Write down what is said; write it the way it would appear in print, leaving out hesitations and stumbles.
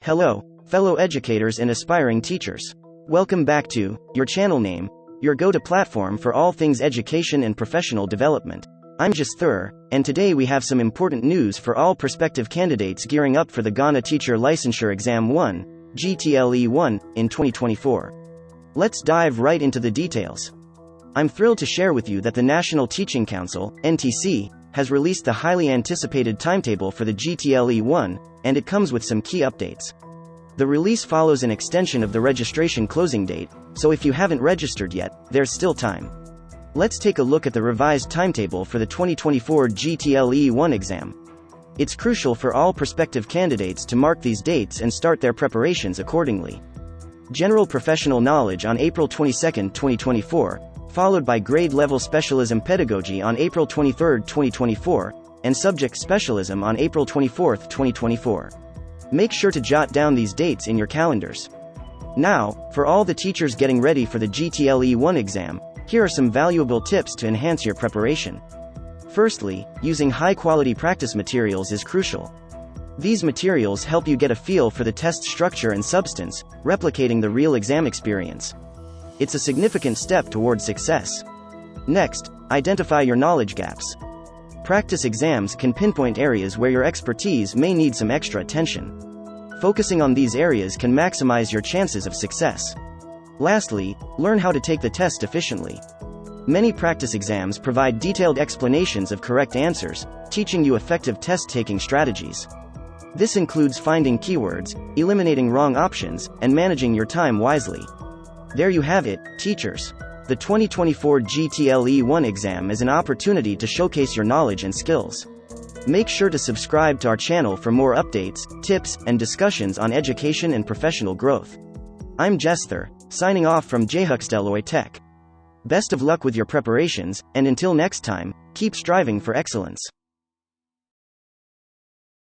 Hello, fellow educators and aspiring teachers. Welcome back to your channel name, your go-to platform for all things education and professional development. I'm Jhuxtello, and today we have some important news for all prospective candidates gearing up for the Ghana Teacher Licensure Exam 1, GTLE 1, in 2024. Let's dive right into the details. I'm thrilled to share with you that the National Teaching Council, NTC, has released the highly anticipated timetable for the GTLE 1, and it comes with some key updates. The release follows an extension of the registration closing date, so if you haven't registered yet, there's still time. Let's take a look at the revised timetable for the 2024 GTLE 1 exam. It's crucial for all prospective candidates to mark these dates and start their preparations accordingly. General Professional Knowledge on April 22, 2024, followed by Grade-Level Specialism Pedagogy on April 23, 2024, and Subject Specialism on April 24, 2024. Make sure to jot down these dates in your calendars. Now, for all the teachers getting ready for the GTLE 1 exam, here are some valuable tips to enhance your preparation. Firstly, using high-quality practice materials is crucial. These materials help you get a feel for the test structure and substance, replicating the real exam experience. It's a significant step toward success. Next, identify your knowledge gaps. Practice exams can pinpoint areas where your expertise may need some extra attention. Focusing on these areas can maximize your chances of success. Lastly, learn how to take the test efficiently. Many practice exams provide detailed explanations of correct answers, teaching you effective test-taking strategies. This includes finding keywords, eliminating wrong options, and managing your time wisely. There you have it, teachers. The 2024 GTLE 1 exam is an opportunity to showcase your knowledge and skills. Make sure to subscribe to our channel for more updates, tips, and discussions on education and professional growth. I'm Jhuxtello, signing off from Jhuxtello iTech. Best of luck with your preparations, and until next time, keep striving for excellence.